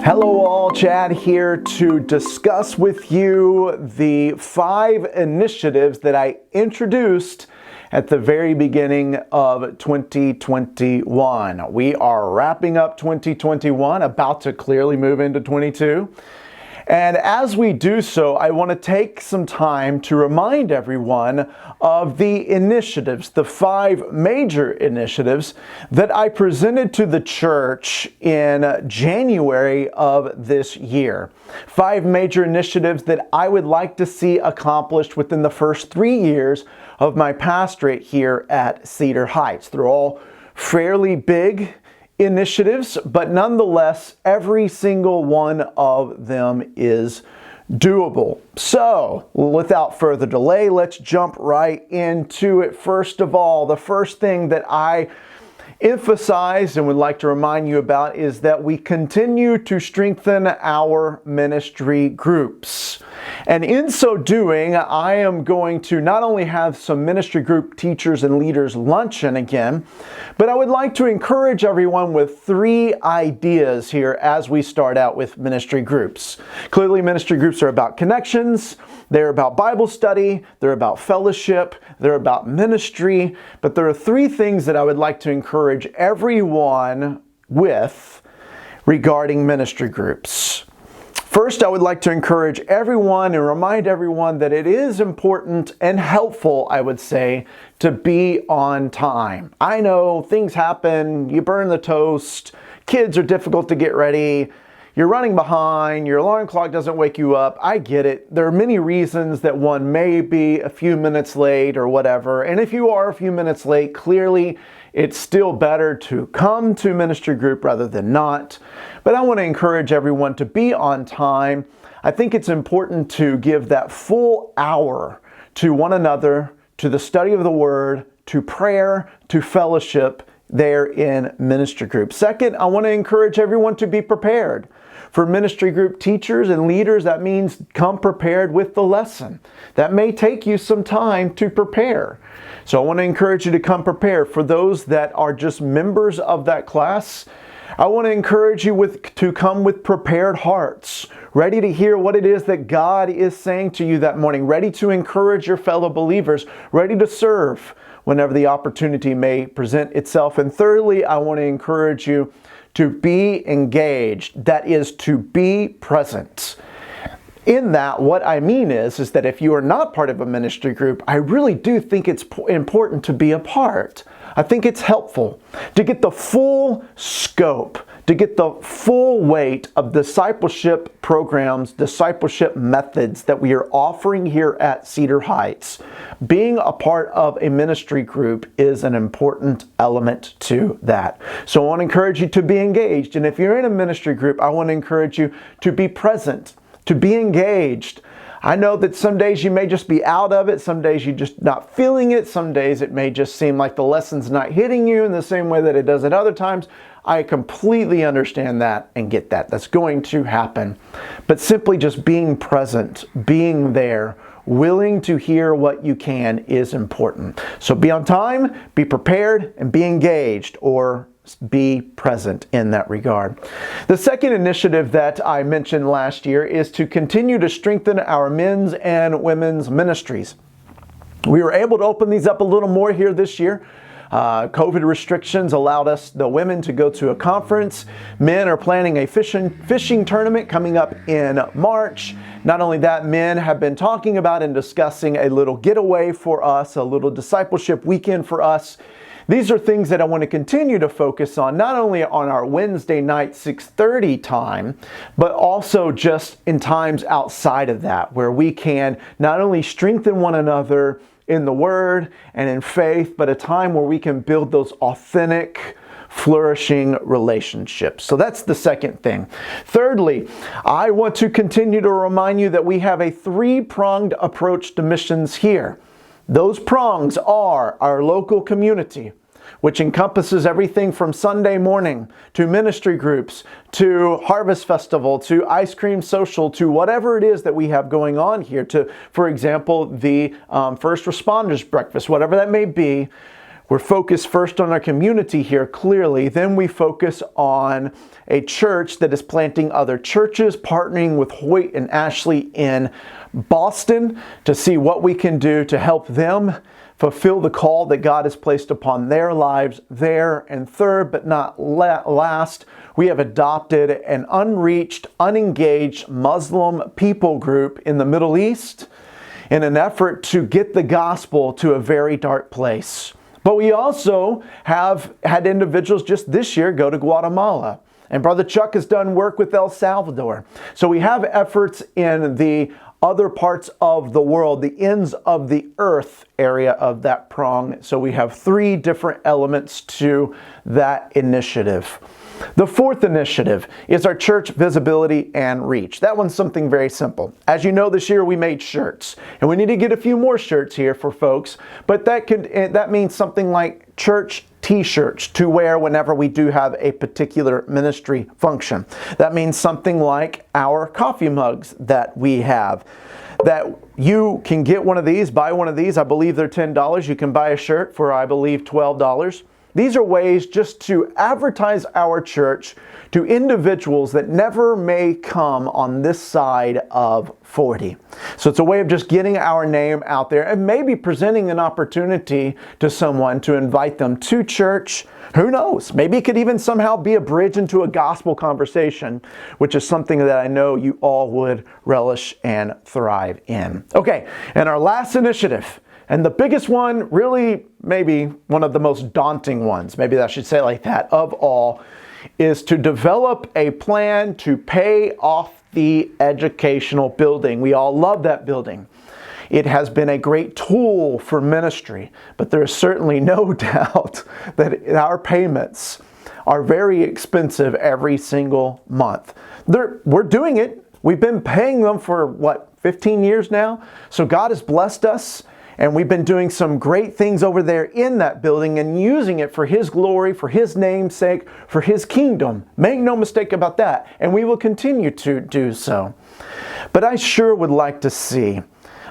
Hello all, Chad here to discuss with you the 5 initiatives that I introduced at the very beginning of 2021. We are wrapping up 2021, about to clearly move into 22. And as we do so, I want to take some time to remind everyone of the initiatives, the 5 major initiatives that I presented to the church in January of this year. 5 major initiatives that I would like to see accomplished within the first 3 years of my pastorate here at Cedar Heights. They're all fairly big initiatives, but nonetheless, every single one of them is doable. So, without further delay, let's jump right into it. First of all, the first thing that I emphasize and would like to remind you about is that we continue to strengthen our ministry groups. And in so doing, I am going to not only have some ministry group teachers and leaders luncheon again, but I would like to encourage everyone with 3 ideas here as we start out with ministry groups. Clearly, ministry groups are about connections, they're about Bible study, they're about fellowship, they're about ministry, but there are 3 things that I would like to encourage everyone with regarding ministry groups. First, I would like to encourage everyone and remind everyone that it is important and helpful, I would say, to be on time. I know things happen, you burn the toast, kids are difficult to get ready, you're running behind, your alarm clock doesn't wake you up. I get it. There are many reasons that one may be a few minutes late or whatever. And if you are a few minutes late, clearly it's still better to come to ministry group rather than not. But I want to encourage everyone to be on time. I think it's important to give that full hour to one another, to the study of the Word, to prayer, to fellowship there in ministry group. Second, I want to encourage everyone to be prepared. For ministry group teachers and leaders, that means come prepared with the lesson. That may take you some time to prepare. So I want to encourage you to come prepared. For those that are just members of that class, I want to encourage you to come with prepared hearts, ready to hear what it is that God is saying to you that morning, ready to encourage your fellow believers, ready to serve whenever the opportunity may present itself. And thirdly, I want to encourage you to be engaged, that is, to be present. In that, what I mean is that if you are not part of a ministry group, I really do think it's important to be a part. I think it's helpful to get the full scope, to get the full weight of discipleship programs, discipleship methods that we are offering here at Cedar Heights. Being a part of a ministry group is an important element to that. So I want to encourage you to be engaged. And if you're in a ministry group, I want to encourage you to be present, to be engaged. I know that some days you may just be out of it, some days you're just not feeling it, some days it may just seem like the lesson's not hitting you in the same way that it does at other times. I completely understand that and get that. That's going to happen. But simply just being present, being there, willing to hear what you can is important. So be on time, be prepared, and be engaged, or be present in that regard. The second initiative that I mentioned last year is to continue to strengthen our men's and women's ministries. We were able to open these up a little more here this year. COVID restrictions allowed us, the women, to go to a conference. Men are planning a fishing tournament coming up in March. Not only that, men have been talking about and discussing a little getaway for us, a little discipleship weekend for us. These are things that I want to continue to focus on, not only on our Wednesday night 6:30 time, but also just in times outside of that, where we can not only strengthen one another in the Word and in faith, but a time where we can build those authentic, flourishing relationships. So that's the second thing. Thirdly, I want to continue to remind you that we have a 3-pronged approach to missions here. Those prongs are our local community, which encompasses everything from Sunday morning to ministry groups to Harvest Festival to Ice Cream Social to whatever it is that we have going on here, to, for example, the First Responders Breakfast, whatever that may be. We're focused first on our community here, clearly. Then we focus on a church that is planting other churches, partnering with Hoyt and Ashley in Boston to see what we can do to help them fulfill the call that God has placed upon their lives there. And third, but not last, we have adopted an unreached, unengaged Muslim people group in the Middle East in an effort to get the gospel to a very dark place. But we also have had individuals just this year go to Guatemala. And Brother Chuck has done work with El Salvador. So we have efforts in the other parts of the world, the ends of the earth area of that prong. So we have 3 different elements to that initiative. The fourth initiative is our church visibility and reach. That one's something very simple. As you know, this year we made shirts, and we need to get a few more shirts here for folks, but that means something like church t-shirts to wear whenever we do have a particular ministry function. That means something like our coffee mugs that we have. That you can get one of these, buy one of these. I believe they're $10. You can buy a shirt for, I believe, $12. These are ways just to advertise our church to individuals that never may come on this side of 40. So it's a way of just getting our name out there and maybe presenting an opportunity to someone to invite them to church. Who knows? Maybe it could even somehow be a bridge into a gospel conversation, which is something that I know you all would relish and thrive in. Okay, and our last initiative, and the biggest one, really maybe one of the most daunting ones, maybe I should say it like that, of all, is to develop a plan to pay off the educational building. We all love that building. It has been a great tool for ministry, but there is certainly no doubt that our payments are very expensive every single month. We're doing it. We've been paying them for, 15 years now? So God has blessed us. And we've been doing some great things over there in that building and using it for His glory, for His name's sake, for His kingdom. Make no mistake about that. And we will continue to do so. But I sure would like to see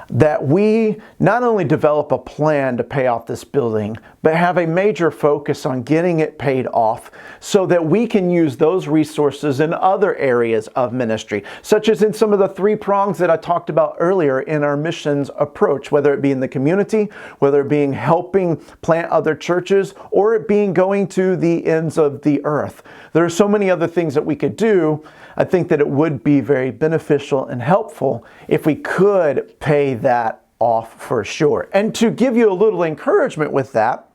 that we not only develop a plan to pay off this building, but have a major focus on getting it paid off so that we can use those resources in other areas of ministry, such as in some of the 3 prongs that I talked about earlier in our missions approach, whether it be in the community, whether it being helping plant other churches, or it being going to the ends of the earth. There are so many other things that we could do. I think that it would be very beneficial and helpful if we could pay that off for sure. And to give you a little encouragement with that,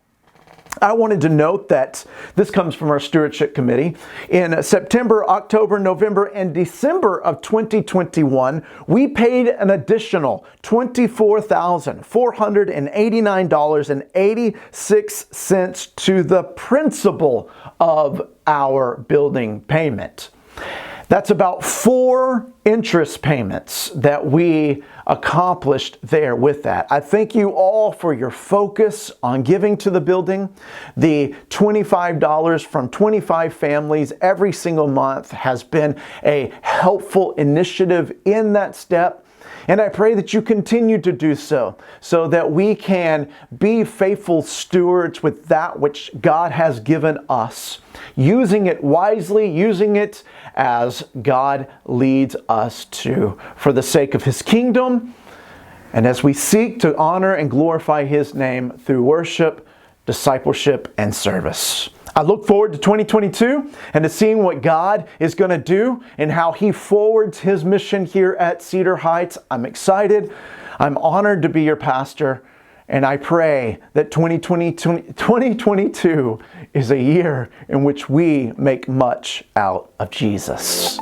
I wanted to note that this comes from our stewardship committee. In September, October, November, and December of 2021, we paid an additional $24,489.86 to the principal of our building payment. That's about 4 interest payments that we accomplished there with that. I thank you all for your focus on giving to the building. The $25 from 25 families every single month has been a helpful initiative in that step. And I pray that you continue to do so that we can be faithful stewards with that which God has given us, using it wisely, using it as God leads us to, for the sake of His kingdom, and as we seek to honor and glorify His name through worship, discipleship, and service. I look forward to 2022 and to seeing what God is going to do and how He forwards His mission here at Cedar Heights. I'm excited. I'm honored to be your pastor. And I pray that 2022 is a year in which we make much out of Jesus.